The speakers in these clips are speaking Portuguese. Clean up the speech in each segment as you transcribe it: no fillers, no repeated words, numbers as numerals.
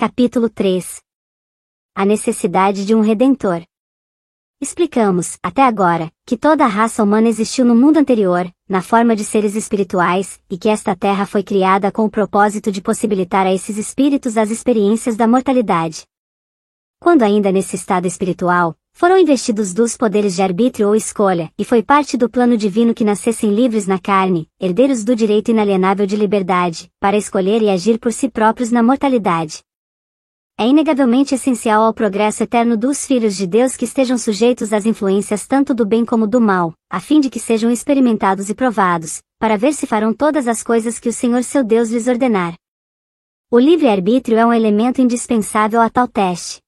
Capítulo 3. A necessidade de um Redentor. Explicamos, até agora, que toda a raça humana existiu no mundo anterior, na forma de seres espirituais, e que esta terra foi criada com o propósito de possibilitar a esses espíritos as experiências da mortalidade. Quando ainda nesse estado espiritual, foram investidos dos poderes de arbítrio ou escolha, e foi parte do plano divino que nascessem livres na carne, herdeiros do direito inalienável de liberdade, para escolher e agir por si próprios na mortalidade. É inegavelmente essencial ao progresso eterno dos filhos de Deus que estejam sujeitos às influências tanto do bem como do mal, a fim de que sejam experimentados e provados, para ver se farão todas as coisas que o Senhor seu Deus lhes ordenar. O livre-arbítrio é um elemento indispensável a tal teste.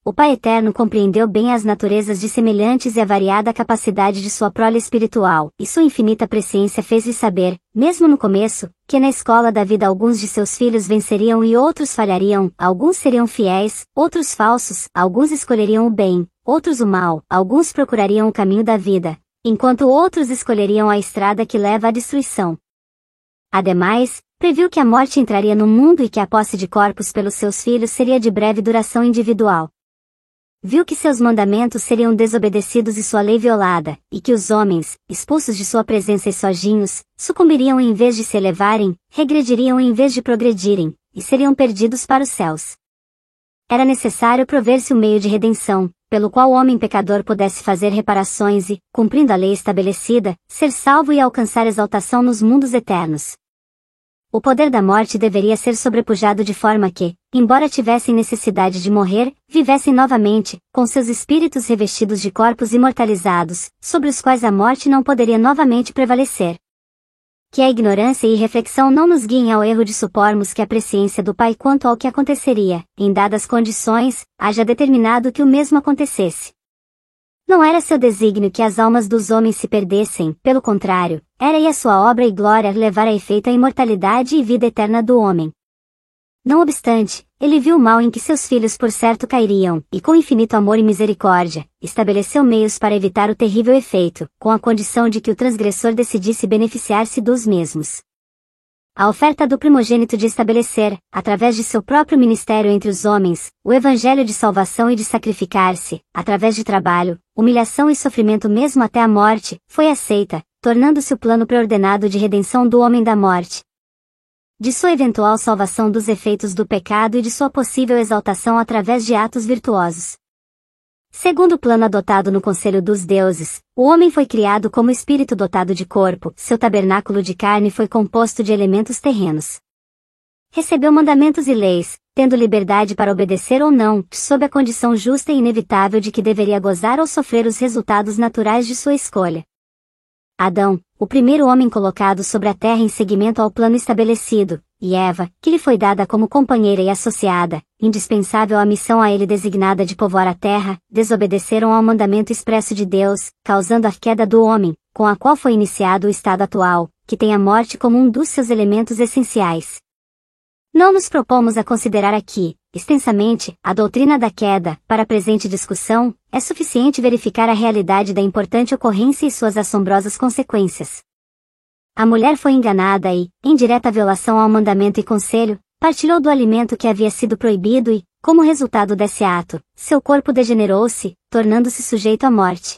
O Pai Eterno compreendeu bem as naturezas dissemelhantes e a variada capacidade de sua prole espiritual, e sua infinita presciência fez-lhe saber, mesmo no começo, que na escola da vida alguns de seus filhos venceriam e outros falhariam, alguns seriam fiéis, outros falsos, alguns escolheriam o bem, outros o mal, alguns procurariam o caminho da vida, enquanto outros escolheriam a estrada que leva à destruição. Ademais, previu que a morte entraria no mundo e que a posse de corpos pelos seus filhos seria de breve duração individual. Viu que seus mandamentos seriam desobedecidos e sua lei violada, e que os homens, expulsos de sua presença e sozinhos, sucumbiriam em vez de se elevarem, regrediriam em vez de progredirem, e seriam perdidos para os céus. Era necessário prover-se o meio de redenção, pelo qual o homem pecador pudesse fazer reparações e, cumprindo a lei estabelecida, ser salvo e alcançar exaltação nos mundos eternos. O poder da morte deveria ser sobrepujado de forma que, embora tivessem necessidade de morrer, vivessem novamente, com seus espíritos revestidos de corpos imortalizados, sobre os quais a morte não poderia novamente prevalecer. Que a ignorância e irreflexão não nos guiem ao erro de supormos que a presciência do Pai quanto ao que aconteceria, em dadas condições, haja determinado que o mesmo acontecesse. Não era seu desígnio que as almas dos homens se perdessem, pelo contrário, era e a sua obra e glória levar a efeito a imortalidade e vida eterna do homem. Não obstante, ele viu o mal em que seus filhos por certo cairiam, e com infinito amor e misericórdia, estabeleceu meios para evitar o terrível efeito, com a condição de que o transgressor decidisse beneficiar-se dos mesmos. A oferta do primogênito de estabelecer, através de seu próprio ministério entre os homens, o evangelho de salvação e de sacrificar-se, através de trabalho, humilhação e sofrimento mesmo até a morte, foi aceita, tornando-se o plano preordenado de redenção do homem da morte. De sua eventual salvação dos efeitos do pecado e de sua possível exaltação através de atos virtuosos. Segundo o plano adotado no conselho dos deuses, o homem foi criado como espírito dotado de corpo, seu tabernáculo de carne foi composto de elementos terrenos. Recebeu mandamentos e leis, tendo liberdade para obedecer ou não, sob a condição justa e inevitável de que deveria gozar ou sofrer os resultados naturais de sua escolha. Adão, o primeiro homem colocado sobre a terra em seguimento ao plano estabelecido, e Eva, que lhe foi dada como companheira e associada, indispensável à missão a ele designada de povoar a terra, desobedeceram ao mandamento expresso de Deus, causando a queda do homem, com a qual foi iniciado o estado atual, que tem a morte como um dos seus elementos essenciais. Não nos propomos a considerar aqui, extensamente, a doutrina da queda. Para a presente discussão, é suficiente verificar a realidade da importante ocorrência e suas assombrosas consequências. A mulher foi enganada e, em direta violação ao mandamento e conselho, partilhou do alimento que havia sido proibido e, como resultado desse ato, seu corpo degenerou-se, tornando-se sujeito à morte.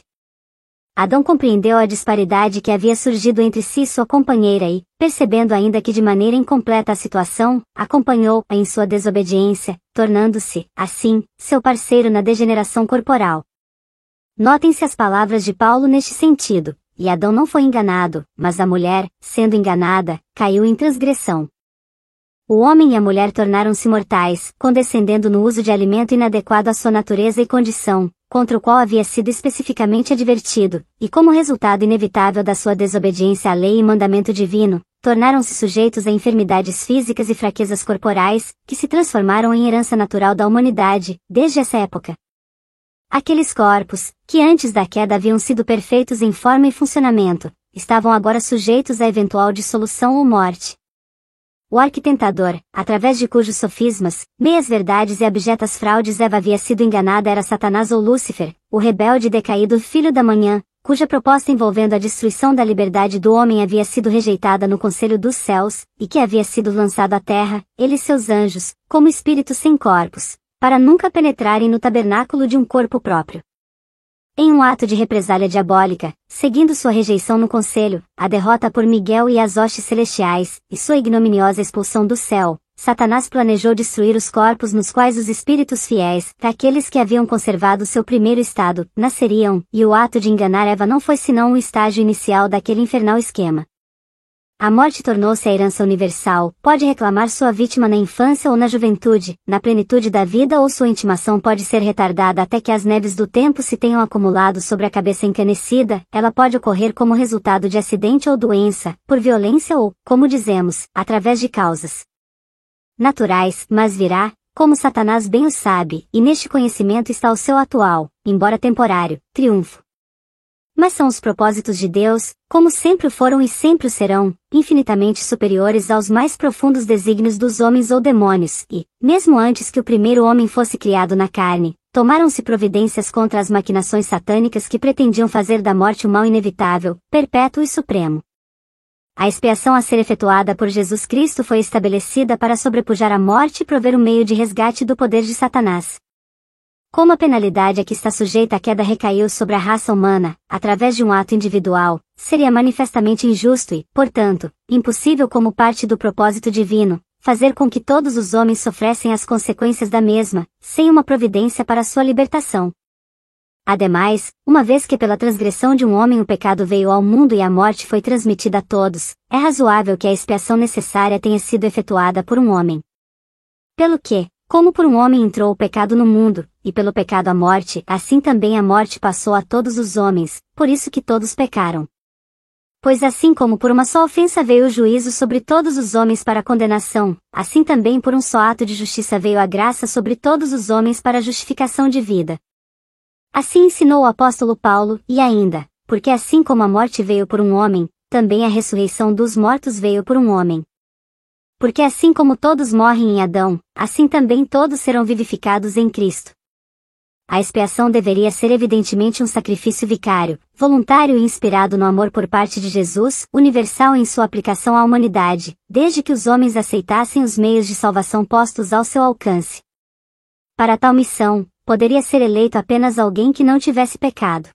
Adão compreendeu a disparidade que havia surgido entre si e sua companheira e, percebendo ainda que de maneira incompleta a situação, acompanhou-a em sua desobediência, tornando-se, assim, seu parceiro na degeneração corporal. Notem-se as palavras de Paulo neste sentido. E Adão não foi enganado, mas a mulher, sendo enganada, caiu em transgressão. O homem e a mulher tornaram-se mortais, condescendendo no uso de alimento inadequado à sua natureza e condição, contra o qual havia sido especificamente advertido, e como resultado inevitável da sua desobediência à lei e mandamento divino, tornaram-se sujeitos a enfermidades físicas e fraquezas corporais, que se transformaram em herança natural da humanidade, desde essa época. Aqueles corpos, que antes da queda haviam sido perfeitos em forma e funcionamento, estavam agora sujeitos a eventual dissolução ou morte. O arquitentador, através de cujos sofismas, meias-verdades e abjetas fraudes Eva havia sido enganada era Satanás ou Lúcifer, o rebelde e decaído filho da manhã, cuja proposta envolvendo a destruição da liberdade do homem havia sido rejeitada no conselho dos céus, e que havia sido lançado à terra, ele e seus anjos, como espíritos sem corpos, para nunca penetrarem no tabernáculo de um corpo próprio. Em um ato de represália diabólica, seguindo sua rejeição no conselho, a derrota por Miguel e as hostes celestiais, e sua ignominiosa expulsão do céu, Satanás planejou destruir os corpos nos quais os espíritos fiéis, daqueles que haviam conservado seu primeiro estado, nasceriam, e o ato de enganar Eva não foi senão um estágio inicial daquele infernal esquema. A morte tornou-se a herança universal, pode reclamar sua vítima na infância ou na juventude, na plenitude da vida ou sua intimação pode ser retardada até que as neves do tempo se tenham acumulado sobre a cabeça encanecida, ela pode ocorrer como resultado de acidente ou doença, por violência ou, como dizemos, através de causas naturais, mas virá, como Satanás bem o sabe, e neste conhecimento está o seu atual, embora temporário, triunfo. Mas são os propósitos de Deus, como sempre foram e sempre o serão, infinitamente superiores aos mais profundos desígnios dos homens ou demônios, e, mesmo antes que o primeiro homem fosse criado na carne, tomaram-se providências contra as maquinações satânicas que pretendiam fazer da morte o mal inevitável, perpétuo e supremo. A expiação a ser efetuada por Jesus Cristo foi estabelecida para sobrepujar a morte e prover um meio de resgate do poder de Satanás. Como a penalidade a que está sujeita a queda recaiu sobre a raça humana, através de um ato individual, seria manifestamente injusto e, portanto, impossível como parte do propósito divino, fazer com que todos os homens sofressem as consequências da mesma, sem uma providência para sua libertação. Ademais, uma vez que pela transgressão de um homem o pecado veio ao mundo e a morte foi transmitida a todos, é razoável que a expiação necessária tenha sido efetuada por um homem. Pelo que, como por um homem entrou o pecado no mundo, e pelo pecado a morte, assim também a morte passou a todos os homens, por isso que todos pecaram. Pois assim como por uma só ofensa veio o juízo sobre todos os homens para a condenação, assim também por um só ato de justiça veio a graça sobre todos os homens para a justificação de vida. Assim ensinou o apóstolo Paulo, e ainda, porque assim como a morte veio por um homem, também a ressurreição dos mortos veio por um homem. Porque assim como todos morrem em Adão, assim também todos serão vivificados em Cristo. A expiação deveria ser evidentemente um sacrifício vicário, voluntário e inspirado no amor por parte de Jesus, universal em sua aplicação à humanidade, desde que os homens aceitassem os meios de salvação postos ao seu alcance. Para tal missão, poderia ser eleito apenas alguém que não tivesse pecado.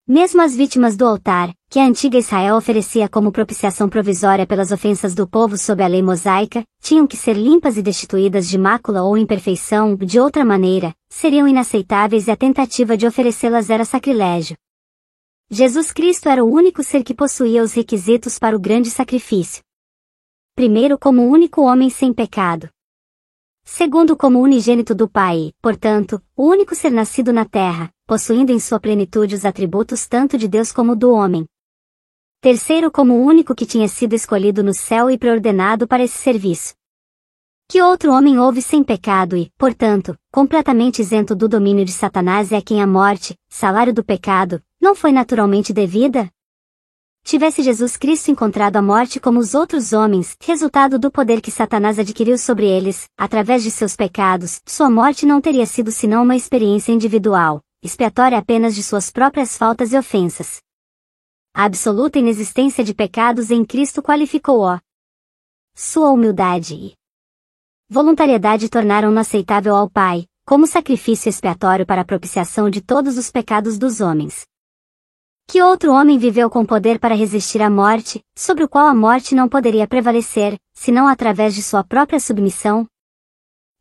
Mesmo as vítimas do altar, que a antiga Israel oferecia como propiciação provisória pelas ofensas do povo sob a lei mosaica, tinham que ser limpas e destituídas de mácula ou imperfeição, de outra maneira, seriam inaceitáveis e a tentativa de oferecê-las era sacrilégio. Jesus Cristo era o único ser que possuía os requisitos para o grande sacrifício. Primeiro, como o único homem sem pecado. Segundo, como unigênito do Pai, portanto, o único ser nascido na terra, possuindo em sua plenitude os atributos tanto de Deus como do homem. Terceiro, como o único que tinha sido escolhido no céu e preordenado para esse serviço. Que outro homem houve sem pecado e, portanto, completamente isento do domínio de Satanás e a quem a morte, salário do pecado, não foi naturalmente devida? Tivesse Jesus Cristo encontrado a morte como os outros homens, resultado do poder que Satanás adquiriu sobre eles, através de seus pecados, sua morte não teria sido senão uma experiência individual, expiatória apenas de suas próprias faltas e ofensas. A absoluta inexistência de pecados em Cristo qualificou-o. Sua humildade e voluntariedade tornaram-no aceitável ao Pai, como sacrifício expiatório para a propiciação de todos os pecados dos homens. Que outro homem viveu com poder para resistir à morte, sobre o qual a morte não poderia prevalecer, senão através de sua própria submissão?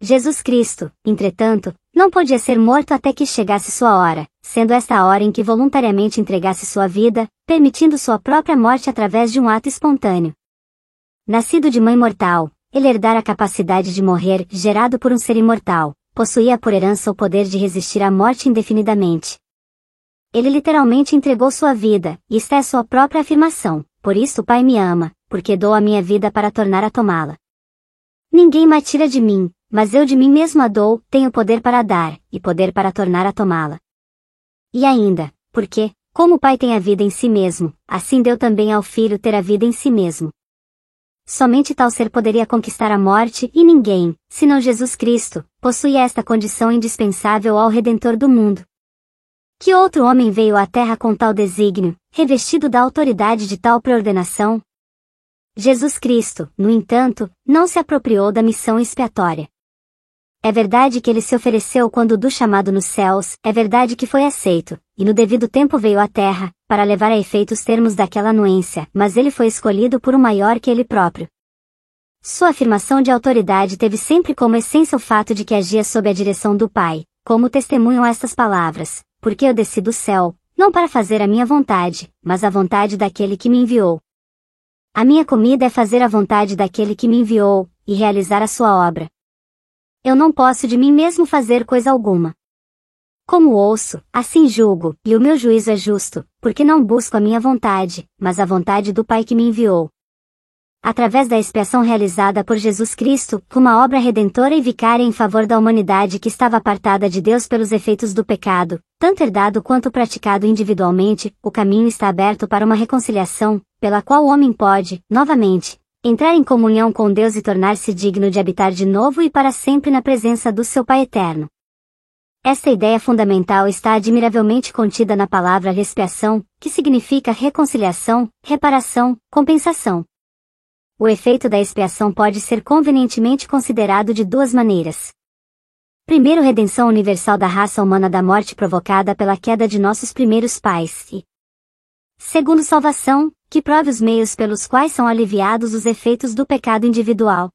Jesus Cristo, entretanto, não podia ser morto até que chegasse sua hora, sendo esta a hora em que voluntariamente entregasse sua vida, permitindo sua própria morte através de um ato espontâneo. Nascido de mãe mortal, ele herdara a capacidade de morrer, gerado por um ser imortal, possuía por herança o poder de resistir à morte indefinidamente. Ele literalmente entregou sua vida, e esta é sua própria afirmação, por isso o Pai me ama, porque dou a minha vida para tornar a tomá-la. Ninguém me tira de mim, mas eu de mim mesmo a dou, tenho poder para dar, e poder para tornar a tomá-la. E ainda, porque, como o Pai tem a vida em si mesmo, assim deu também ao Filho ter a vida em si mesmo. Somente tal ser poderia conquistar a morte, e ninguém, senão Jesus Cristo, possuía esta condição indispensável ao Redentor do mundo. Que outro homem veio à terra com tal desígnio, revestido da autoridade de tal preordenação? Jesus Cristo, no entanto, não se apropriou da missão expiatória. É verdade que ele se ofereceu quando do chamado nos céus, é verdade que foi aceito, e no devido tempo veio à terra, para levar a efeito os termos daquela anuência, mas ele foi escolhido por um maior que ele próprio. Sua afirmação de autoridade teve sempre como essência o fato de que agia sob a direção do Pai, como testemunham estas palavras: porque eu desci do céu, não para fazer a minha vontade, mas a vontade daquele que me enviou. A minha comida é fazer a vontade daquele que me enviou, e realizar a sua obra. Eu não posso de mim mesmo fazer coisa alguma. Como ouço, assim julgo, e o meu juízo é justo, porque não busco a minha vontade, mas a vontade do Pai que me enviou. Através da expiação realizada por Jesus Cristo, uma obra redentora e vicária em favor da humanidade que estava apartada de Deus pelos efeitos do pecado, tanto herdado quanto praticado individualmente, o caminho está aberto para uma reconciliação, pela qual o homem pode, novamente, entrar em comunhão com Deus e tornar-se digno de habitar de novo e para sempre na presença do seu Pai eterno. Esta ideia fundamental está admiravelmente contida na palavra expiação, que significa reconciliação, reparação, compensação. O efeito da expiação pode ser convenientemente considerado de duas maneiras. Primeiro, redenção universal da raça humana da morte provocada pela queda de nossos primeiros pais e, segundo, salvação, que prove os meios pelos quais são aliviados os efeitos do pecado individual.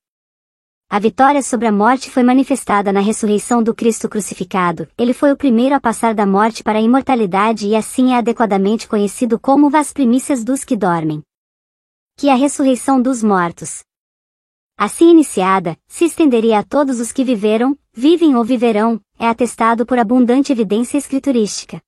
A vitória sobre a morte foi manifestada na ressurreição do Cristo crucificado. Ele foi o primeiro a passar da morte para a imortalidade e assim é adequadamente conhecido como as primícias dos que dormem. Que a ressurreição dos mortos, assim iniciada, se estenderia a todos os que viveram, vivem ou viverão, é atestado por abundante evidência escriturística.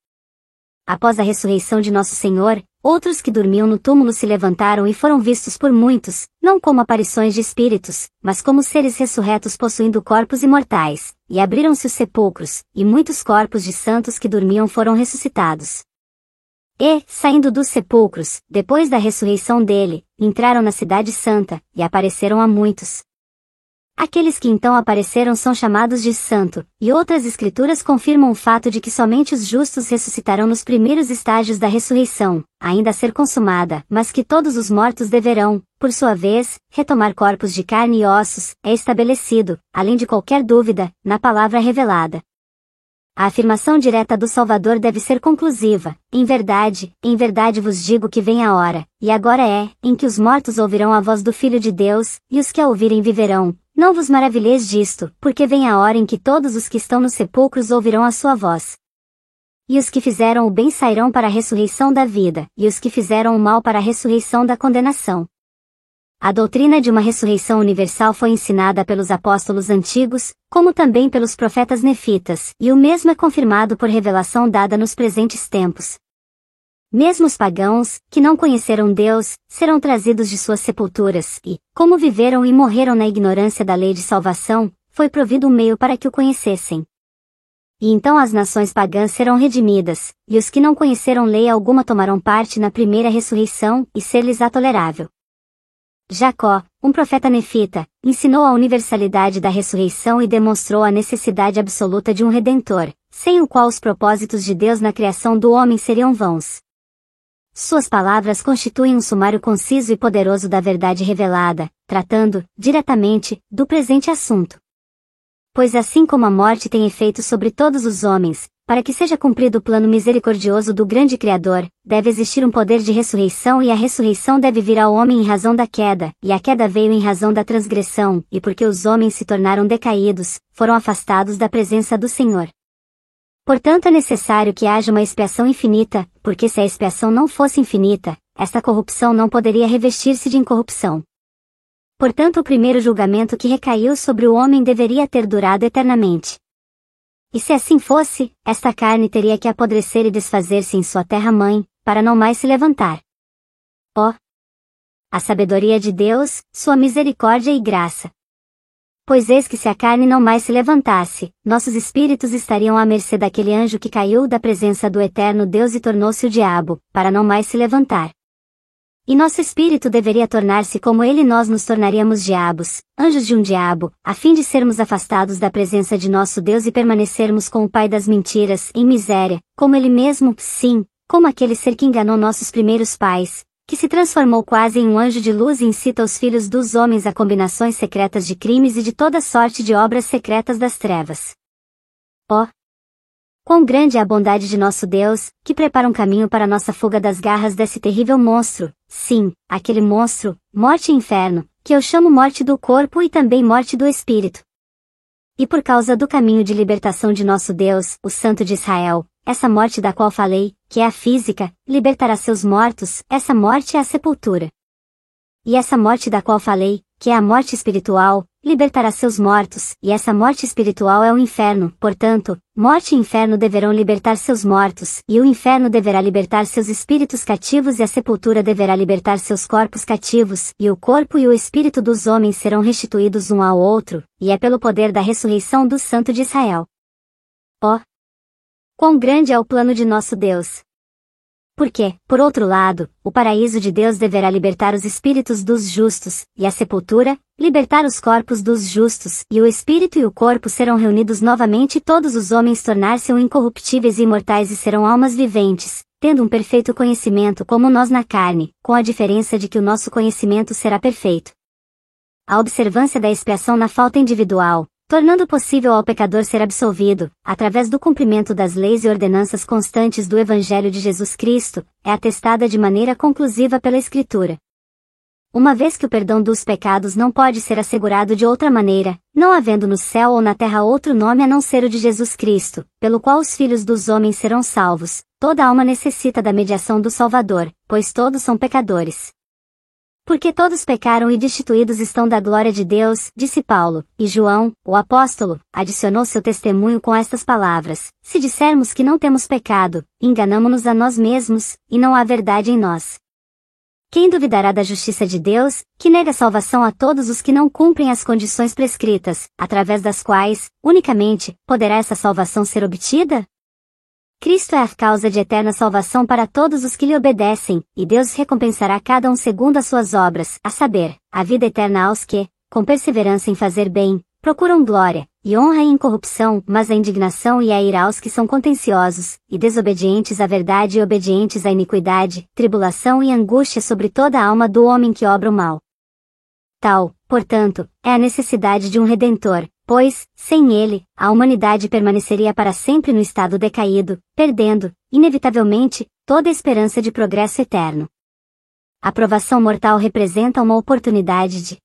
Após a ressurreição de Nosso Senhor, outros que dormiam no túmulo se levantaram e foram vistos por muitos, não como aparições de espíritos, mas como seres ressurretos possuindo corpos imortais, e abriram-se os sepulcros, e muitos corpos de santos que dormiam foram ressuscitados. E, saindo dos sepulcros, depois da ressurreição dele, entraram na cidade santa, e apareceram a muitos. Aqueles que então apareceram são chamados de santo, e outras escrituras confirmam o fato de que somente os justos ressuscitarão nos primeiros estágios da ressurreição, ainda a ser consumada, mas que todos os mortos deverão, por sua vez, retomar corpos de carne e ossos, é estabelecido, além de qualquer dúvida, na palavra revelada. A afirmação direta do Salvador deve ser conclusiva: em verdade vos digo que vem a hora, e agora é, em que os mortos ouvirão a voz do Filho de Deus, e os que a ouvirem viverão. Não vos maravilheis disto, porque vem a hora em que todos os que estão nos sepulcros ouvirão a sua voz. E os que fizeram o bem sairão para a ressurreição da vida, e os que fizeram o mal para a ressurreição da condenação. A doutrina de uma ressurreição universal foi ensinada pelos apóstolos antigos, como também pelos profetas nefitas, e o mesmo é confirmado por revelação dada nos presentes tempos. Mesmo os pagãos, que não conheceram Deus, serão trazidos de suas sepulturas, e, como viveram e morreram na ignorância da lei de salvação, foi provido um meio para que o conhecessem. E então as nações pagãs serão redimidas, e os que não conheceram lei alguma tomarão parte na primeira ressurreição, e ser-lhes-á tolerável. Jacó, um profeta nefita, ensinou a universalidade da ressurreição e demonstrou a necessidade absoluta de um Redentor, sem o qual os propósitos de Deus na criação do homem seriam vãos. Suas palavras constituem um sumário conciso e poderoso da verdade revelada, tratando, diretamente, do presente assunto. Pois assim como a morte tem efeito sobre todos os homens, para que seja cumprido o plano misericordioso do grande Criador, deve existir um poder de ressurreição e a ressurreição deve vir ao homem em razão da queda, e a queda veio em razão da transgressão, e porque os homens se tornaram decaídos, foram afastados da presença do Senhor. Portanto é necessário que haja uma expiação infinita, porque se a expiação não fosse infinita, esta corrupção não poderia revestir-se de incorrupção. Portanto o primeiro julgamento que recaiu sobre o homem deveria ter durado eternamente. E se assim fosse, esta carne teria que apodrecer e desfazer-se em sua terra-mãe, para não mais se levantar. Oh! A sabedoria de Deus, sua misericórdia e graça. Pois eis que se a carne não mais se levantasse, nossos espíritos estariam à mercê daquele anjo que caiu da presença do eterno Deus e tornou-se o diabo, para não mais se levantar. E nosso espírito deveria tornar-se como ele e nós nos tornaríamos diabos, anjos de um diabo, a fim de sermos afastados da presença de nosso Deus e permanecermos com o pai das mentiras, em miséria, como ele mesmo, sim, como aquele ser que enganou nossos primeiros pais, que se transformou quase em um anjo de luz e incita os filhos dos homens a combinações secretas de crimes e de toda sorte de obras secretas das trevas. Oh! Quão grande é a bondade de nosso Deus, que prepara um caminho para nossa fuga das garras desse terrível monstro, sim, aquele monstro, morte e inferno, que eu chamo morte do corpo e também morte do espírito. E por causa do caminho de libertação de nosso Deus, o Santo de Israel, essa morte da qual falei, que é a física, libertará seus mortos, essa morte é a sepultura. E essa morte da qual falei, que é a morte espiritual, libertará seus mortos, e essa morte espiritual é o inferno, portanto, morte e inferno deverão libertar seus mortos, e o inferno deverá libertar seus espíritos cativos e a sepultura deverá libertar seus corpos cativos, e o corpo e o espírito dos homens serão restituídos um ao outro, e é pelo poder da ressurreição do Santo de Israel. Oh! Quão grande é o plano de nosso Deus! Porque, por outro lado, o paraíso de Deus deverá libertar os espíritos dos justos, e a sepultura, libertar os corpos dos justos, e o espírito e o corpo serão reunidos novamente e todos os homens tornar-se-ão incorruptíveis e imortais e serão almas viventes, tendo um perfeito conhecimento como nós na carne, com a diferença de que o nosso conhecimento será perfeito. A observância da expiação na falta individual, tornando possível ao pecador ser absolvido, através do cumprimento das leis e ordenanças constantes do Evangelho de Jesus Cristo, é atestada de maneira conclusiva pela Escritura. Uma vez que o perdão dos pecados não pode ser assegurado de outra maneira, não havendo no céu ou na terra outro nome a não ser o de Jesus Cristo, pelo qual os filhos dos homens serão salvos, toda alma necessita da mediação do Salvador, pois todos são pecadores. Porque todos pecaram e destituídos estão da glória de Deus, disse Paulo, e João, o apóstolo, adicionou seu testemunho com estas palavras: se dissermos que não temos pecado, enganamo-nos a nós mesmos, e não há verdade em nós. Quem duvidará da justiça de Deus, que nega salvação a todos os que não cumprem as condições prescritas, através das quais, unicamente, poderá essa salvação ser obtida? Cristo é a causa de eterna salvação para todos os que lhe obedecem, e Deus recompensará cada um segundo as suas obras, a saber, a vida eterna aos que, com perseverança em fazer bem, procuram glória, e honra e incorrupção, mas a indignação e a ira aos que são contenciosos, e desobedientes à verdade e obedientes à iniquidade, tribulação e angústia sobre toda a alma do homem que obra o mal. Tal, portanto, é a necessidade de um Redentor, pois, sem ele, a humanidade permaneceria para sempre no estado decaído, perdendo, inevitavelmente, toda a esperança de progresso eterno. A provação mortal representa uma oportunidade de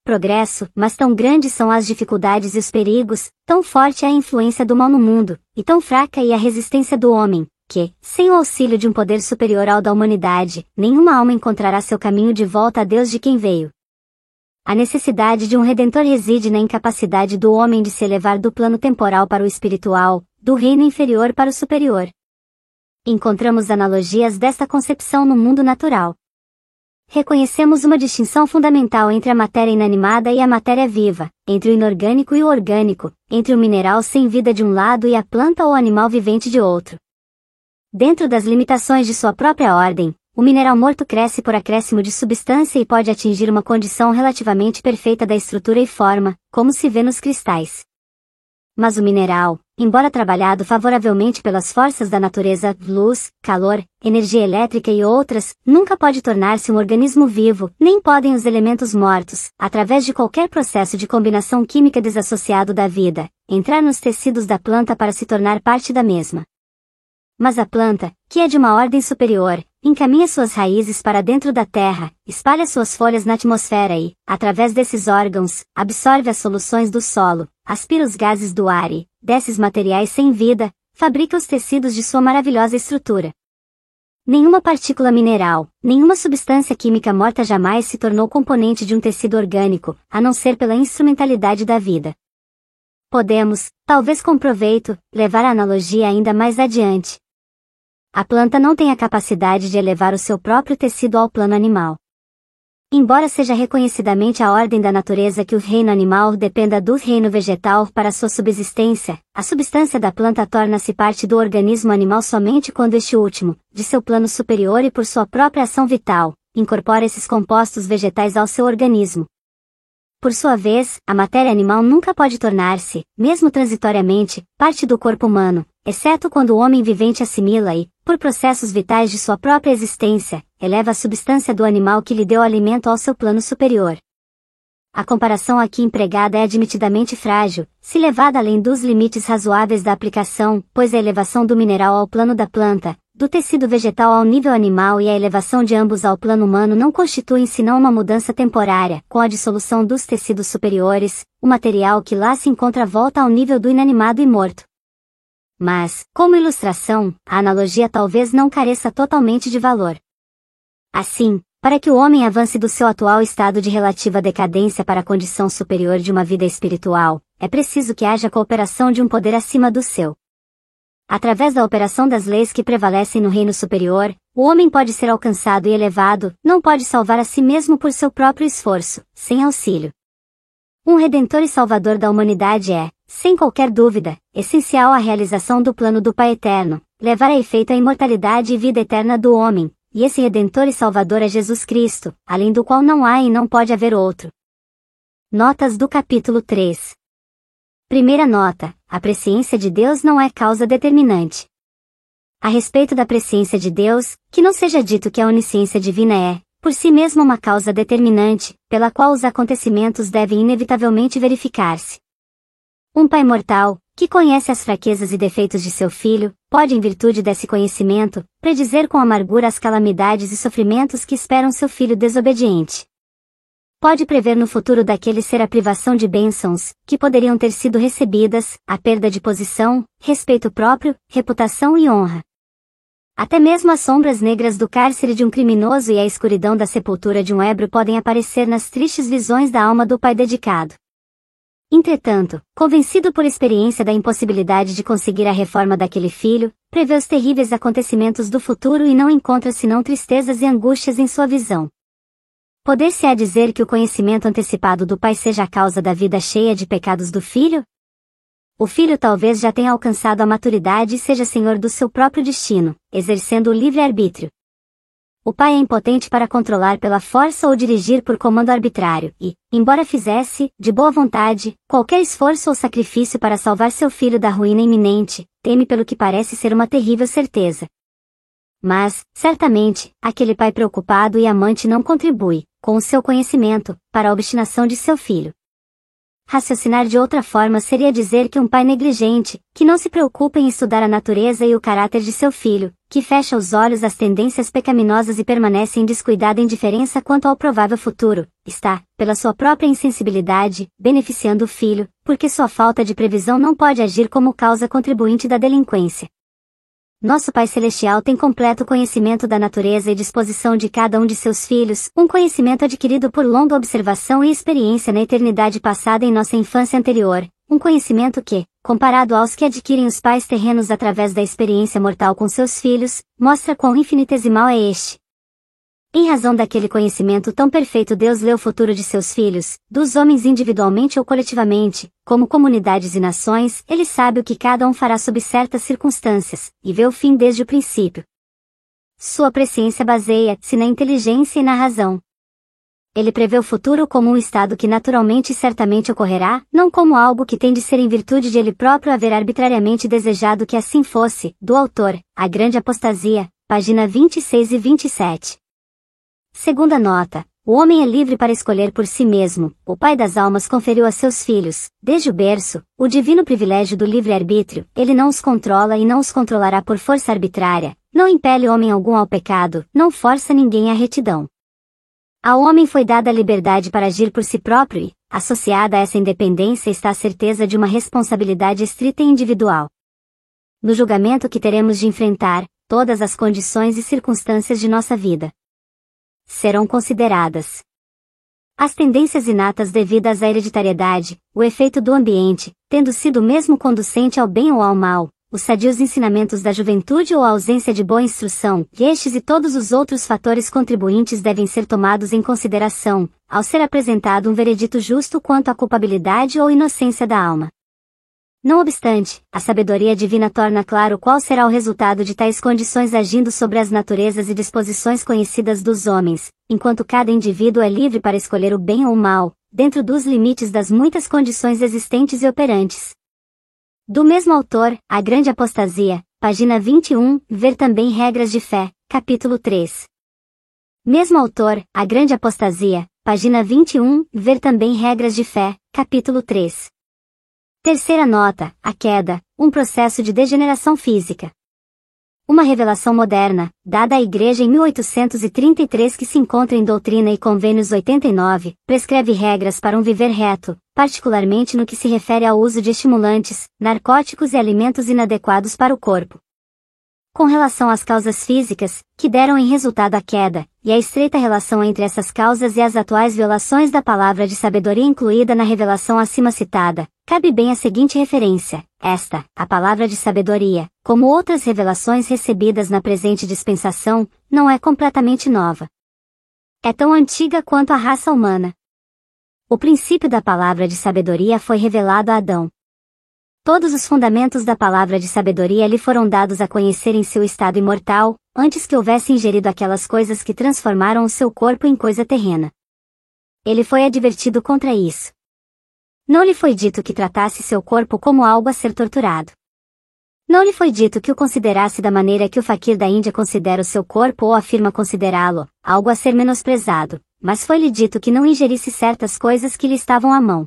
progresso, mas tão grandes são as dificuldades e os perigos, tão forte é a influência do mal no mundo, e tão fraca é a resistência do homem, que, sem o auxílio de um poder superior ao da humanidade, nenhuma alma encontrará seu caminho de volta a Deus de quem veio. A necessidade de um Redentor reside na incapacidade do homem de se elevar do plano temporal para o espiritual, do reino inferior para o superior. Encontramos analogias desta concepção no mundo natural. Reconhecemos uma distinção fundamental entre a matéria inanimada e a matéria viva, entre o inorgânico e o orgânico, entre o mineral sem vida de um lado e a planta ou animal vivente de outro. Dentro das limitações de sua própria ordem, o mineral morto cresce por acréscimo de substância e pode atingir uma condição relativamente perfeita da estrutura e forma, como se vê nos cristais. Mas o mineral, embora trabalhado favoravelmente pelas forças da natureza, luz, calor, energia elétrica e outras, nunca pode tornar-se um organismo vivo, nem podem os elementos mortos, através de qualquer processo de combinação química desassociado da vida, entrar nos tecidos da planta para se tornar parte da mesma. Mas a planta, que é de uma ordem superior, encaminha suas raízes para dentro da terra, espalha suas folhas na atmosfera e, através desses órgãos, absorve as soluções do solo, aspira os gases do ar e, desses materiais sem vida, fabrica os tecidos de sua maravilhosa estrutura. Nenhuma partícula mineral, nenhuma substância química morta jamais se tornou componente de um tecido orgânico, a não ser pela instrumentalidade da vida. Podemos, talvez com proveito, levar a analogia ainda mais adiante. A planta não tem a capacidade de elevar o seu próprio tecido ao plano animal. Embora seja reconhecidamente a ordem da natureza que o reino animal dependa do reino vegetal para sua subsistência, a substância da planta torna-se parte do organismo animal somente quando este último, de seu plano superior e por sua própria ação vital, incorpora esses compostos vegetais ao seu organismo. Por sua vez, a matéria animal nunca pode tornar-se, mesmo transitoriamente, parte do corpo humano, exceto quando o homem vivente assimila e, por processos vitais de sua própria existência, eleva a substância do animal que lhe deu alimento ao seu plano superior. A comparação aqui empregada é admitidamente frágil, se levada além dos limites razoáveis da aplicação, pois a elevação do mineral ao plano da planta, do tecido vegetal ao nível animal e a elevação de ambos ao plano humano não constituem senão uma mudança temporária. Com a dissolução dos tecidos superiores, o material que lá se encontra volta ao nível do inanimado e morto. Mas, como ilustração, a analogia talvez não careça totalmente de valor. Assim, para que o homem avance do seu atual estado de relativa decadência para a condição superior de uma vida espiritual, é preciso que haja cooperação de um poder acima do seu. Através da operação das leis que prevalecem no reino superior, o homem pode ser alcançado e elevado, não pode salvar a si mesmo por seu próprio esforço, sem auxílio. Um Redentor e Salvador da humanidade é, sem qualquer dúvida, essencial à realização do plano do Pai Eterno, levar a efeito a imortalidade e vida eterna do homem, e esse Redentor e Salvador é Jesus Cristo, além do qual não há e não pode haver outro. Notas do capítulo 3. Primeira nota: a presciência de Deus não é causa determinante. A respeito da presciência de Deus, que não seja dito que a onisciência divina é, por si mesma uma causa determinante, pela qual os acontecimentos devem inevitavelmente verificar-se. Um pai mortal, que conhece as fraquezas e defeitos de seu filho, pode em virtude desse conhecimento, predizer com amargura as calamidades e sofrimentos que esperam seu filho desobediente. Pode prever no futuro daquele ser a privação de bênçãos, que poderiam ter sido recebidas, a perda de posição, respeito próprio, reputação e honra. Até mesmo as sombras negras do cárcere de um criminoso e a escuridão da sepultura de um ébrio podem aparecer nas tristes visões da alma do pai dedicado. Entretanto, convencido por experiência da impossibilidade de conseguir a reforma daquele filho, prevê os terríveis acontecimentos do futuro e não encontra senão tristezas e angústias em sua visão. Poder-se-á dizer que o conhecimento antecipado do pai seja a causa da vida cheia de pecados do filho? O filho talvez já tenha alcançado a maturidade e seja senhor do seu próprio destino, exercendo o livre-arbítrio. O pai é impotente para controlar pela força ou dirigir por comando arbitrário e, embora fizesse, de boa vontade, qualquer esforço ou sacrifício para salvar seu filho da ruína iminente, teme pelo que parece ser uma terrível certeza. Mas, certamente, aquele pai preocupado e amante não contribui, com o seu conhecimento, para a obstinação de seu filho. Raciocinar de outra forma seria dizer que um pai negligente, que não se preocupa em estudar a natureza e o caráter de seu filho, que fecha os olhos às tendências pecaminosas e permanece em descuidada indiferença quanto ao provável futuro, está, pela sua própria insensibilidade, beneficiando o filho, porque sua falta de previsão não pode agir como causa contribuinte da delinquência. Nosso Pai Celestial tem completo conhecimento da natureza e disposição de cada um de seus filhos, um conhecimento adquirido por longa observação e experiência na eternidade passada em nossa infância anterior, um conhecimento que, comparado aos que adquirem os pais terrenos através da experiência mortal com seus filhos, mostra quão infinitesimal é este. Em razão daquele conhecimento tão perfeito, Deus lê o futuro de seus filhos, dos homens individualmente ou coletivamente, como comunidades e nações, ele sabe o que cada um fará sob certas circunstâncias, e vê o fim desde o princípio. Sua presciência baseia-se na inteligência e na razão. Ele prevê o futuro como um estado que naturalmente e certamente ocorrerá, não como algo que tem de ser em virtude de ele próprio haver arbitrariamente desejado que assim fosse, do autor, A Grande Apostasia, página 26 e 27. Segunda nota: o homem é livre para escolher por si mesmo. O Pai das almas conferiu a seus filhos, desde o berço, o divino privilégio do livre-arbítrio. Ele não os controla e não os controlará por força arbitrária, não impele homem algum ao pecado, não força ninguém à retidão. Ao homem foi dada a liberdade para agir por si próprio e, associada a essa independência está a certeza de uma responsabilidade estrita e individual. No julgamento que teremos de enfrentar, todas as condições e circunstâncias de nossa vida serão consideradas. As tendências inatas devidas à hereditariedade, o efeito do ambiente, tendo sido mesmo conducente ao bem ou ao mal, os sadios ensinamentos da juventude ou a ausência de boa instrução, estes e todos os outros fatores contribuintes devem ser tomados em consideração, ao ser apresentado um veredito justo quanto à culpabilidade ou inocência da alma. Não obstante, a sabedoria divina torna claro qual será o resultado de tais condições agindo sobre as naturezas e disposições conhecidas dos homens, enquanto cada indivíduo é livre para escolher o bem ou o mal, dentro dos limites das muitas condições existentes e operantes. Do mesmo autor, A Grande Apostasia, página 21, ver também Regras de Fé, capítulo 3. Mesmo autor, A Grande Apostasia, página 21, ver também Regras de Fé, capítulo 3. Terceira nota, a queda, um processo de degeneração física. Uma revelação moderna, dada à Igreja em 1833 que se encontra em Doutrina e Convênios 89, prescreve regras para um viver reto, particularmente no que se refere ao uso de estimulantes, narcóticos e alimentos inadequados para o corpo. Com relação às causas físicas, que deram em resultado a queda, e a estreita relação entre essas causas e as atuais violações da palavra de sabedoria incluída na revelação acima citada, cabe bem a seguinte referência: esta, a palavra de sabedoria, como outras revelações recebidas na presente dispensação, não é completamente nova. É tão antiga quanto a raça humana. O princípio da palavra de sabedoria foi revelado a Adão. Todos os fundamentos da palavra de sabedoria lhe foram dados a conhecer em seu estado imortal, antes que houvesse ingerido aquelas coisas que transformaram o seu corpo em coisa terrena. Ele foi advertido contra isso. Não lhe foi dito que tratasse seu corpo como algo a ser torturado. Não lhe foi dito que o considerasse da maneira que o faquir da Índia considera o seu corpo ou afirma considerá-lo, algo a ser menosprezado, mas foi-lhe dito que não ingerisse certas coisas que lhe estavam à mão.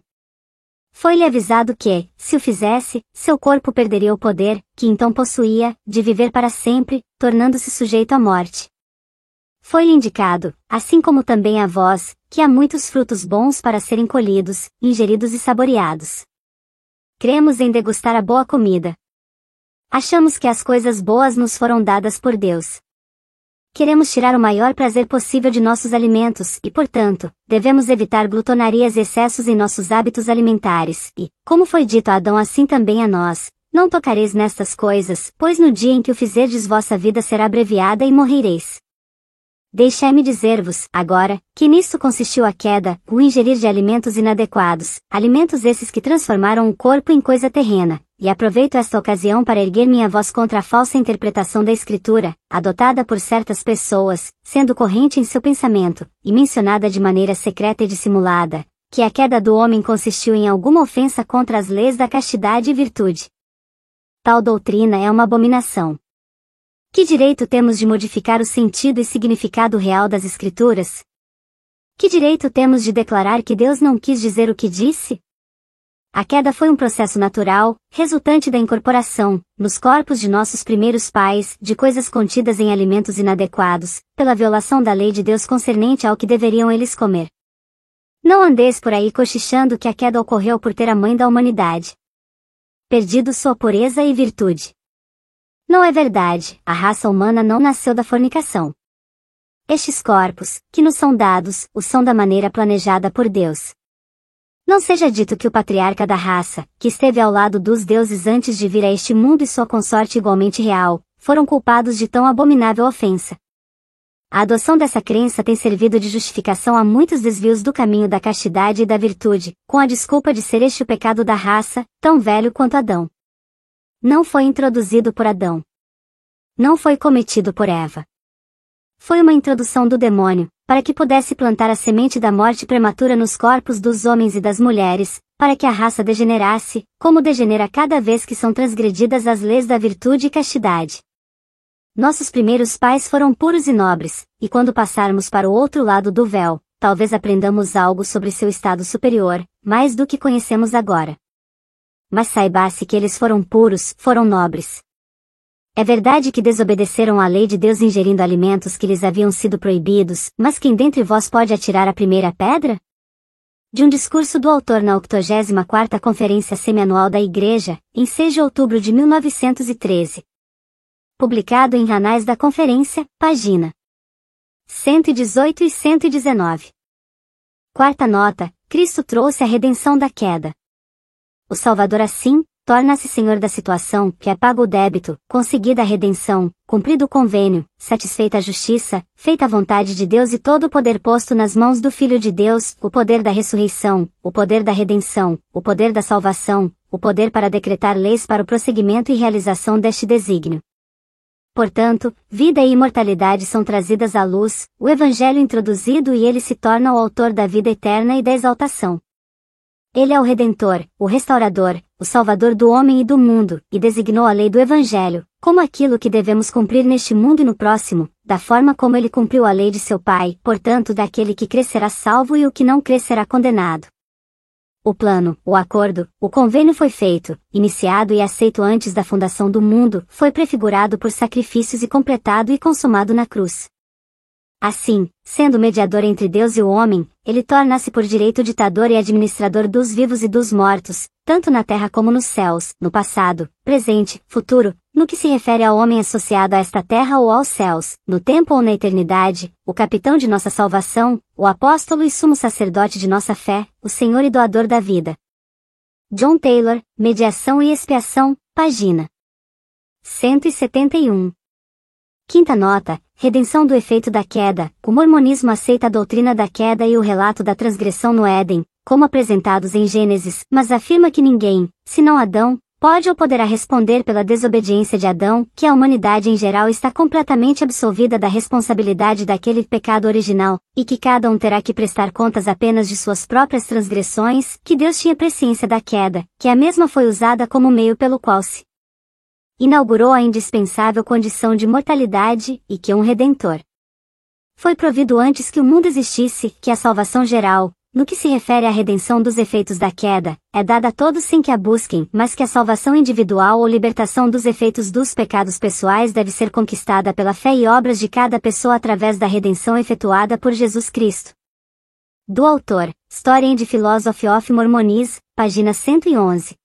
Foi-lhe avisado que, se o fizesse, seu corpo perderia o poder, que então possuía, de viver para sempre, tornando-se sujeito à morte. Foi-lhe indicado, assim como também a vós, que há muitos frutos bons para serem colhidos, ingeridos e saboreados. Cremos em degustar a boa comida. Achamos que as coisas boas nos foram dadas por Deus. Queremos tirar o maior prazer possível de nossos alimentos e, portanto, devemos evitar glutonarias e excessos em nossos hábitos alimentares e, como foi dito a Adão assim também a nós, não tocareis nestas coisas, pois no dia em que o fizerdes vossa vida será abreviada e morrereis. Deixai-me dizer-vos, agora, que nisto consistiu a queda, o ingerir de alimentos inadequados, alimentos esses que transformaram o corpo em coisa terrena, e aproveito esta ocasião para erguer minha voz contra a falsa interpretação da Escritura, adotada por certas pessoas, sendo corrente em seu pensamento, e mencionada de maneira secreta e dissimulada, que a queda do homem consistiu em alguma ofensa contra as leis da castidade e virtude. Tal doutrina é uma abominação. Que direito temos de modificar o sentido e significado real das Escrituras? Que direito temos de declarar que Deus não quis dizer o que disse? A queda foi um processo natural, resultante da incorporação, nos corpos de nossos primeiros pais, de coisas contidas em alimentos inadequados, pela violação da lei de Deus concernente ao que deveriam eles comer. Não andeis por aí cochichando que a queda ocorreu por ter a mãe da humanidade perdido sua pureza e virtude. Não é verdade, a raça humana não nasceu da fornicação. Estes corpos, que nos são dados, o são da maneira planejada por Deus. Não seja dito que o patriarca da raça, que esteve ao lado dos deuses antes de vir a este mundo e sua consorte igualmente real, foram culpados de tão abominável ofensa. A adoção dessa crença tem servido de justificação a muitos desvios do caminho da castidade e da virtude, com a desculpa de ser este o pecado da raça, tão velho quanto Adão. Não foi introduzido por Adão. Não foi cometido por Eva. Foi uma introdução do demônio, para que pudesse plantar a semente da morte prematura nos corpos dos homens e das mulheres, para que a raça degenerasse, como degenera cada vez que são transgredidas as leis da virtude e castidade. Nossos primeiros pais foram puros e nobres, e quando passarmos para o outro lado do véu, talvez aprendamos algo sobre seu estado superior, mais do que conhecemos agora. Mas saiba-se que eles foram puros, foram nobres. É verdade que desobedeceram à lei de Deus ingerindo alimentos que lhes haviam sido proibidos, mas quem dentre vós pode atirar a primeira pedra? De um discurso do autor na 84ª Conferência Semianual da Igreja, em 6 de outubro de 1913. Publicado em Anais da Conferência, página 118 e 119. Quarta nota, Cristo trouxe a redenção da queda. O Salvador assim, torna-se senhor da situação, que é pago o débito, conseguida a redenção, cumprido o convênio, satisfeita a justiça, feita a vontade de Deus e todo o poder posto nas mãos do Filho de Deus, o poder da ressurreição, o poder da redenção, o poder da salvação, o poder para decretar leis para o prosseguimento e realização deste desígnio. Portanto, vida e imortalidade são trazidas à luz, o Evangelho introduzido e ele se torna o autor da vida eterna e da exaltação. Ele é o Redentor, o Restaurador, o Salvador do homem e do mundo, e designou a lei do Evangelho, como aquilo que devemos cumprir neste mundo e no próximo, da forma como ele cumpriu a lei de seu Pai, portanto daquele que crer será salvo e o que não crer será condenado. O plano, o acordo, o convênio foi feito, iniciado e aceito antes da fundação do mundo, foi prefigurado por sacrifícios e completado e consumado na cruz. Assim, sendo mediador entre Deus e o homem, ele torna-se por direito ditador e administrador dos vivos e dos mortos, tanto na terra como nos céus, no passado, presente, futuro, no que se refere ao homem associado a esta terra ou aos céus, no tempo ou na eternidade, o capitão de nossa salvação, o apóstolo e sumo sacerdote de nossa fé, o Senhor e doador da vida. John Taylor, Mediação e Expiação, página 171. Quinta nota, redenção do efeito da queda. O mormonismo aceita a doutrina da queda e o relato da transgressão no Éden, como apresentados em Gênesis, mas afirma que ninguém, senão Adão, pode ou poderá responder pela desobediência de Adão, que a humanidade em geral está completamente absolvida da responsabilidade daquele pecado original, e que cada um terá que prestar contas apenas de suas próprias transgressões, que Deus tinha presciência da queda, que a mesma foi usada como meio pelo qual se inaugurou a indispensável condição de mortalidade, e que um Redentor foi provido antes que o mundo existisse, que a salvação geral, no que se refere à redenção dos efeitos da queda, é dada a todos sem que a busquem, mas que a salvação individual ou libertação dos efeitos dos pecados pessoais deve ser conquistada pela fé e obras de cada pessoa através da redenção efetuada por Jesus Cristo. Do autor, Story and Philosophy of Mormonism, página 111.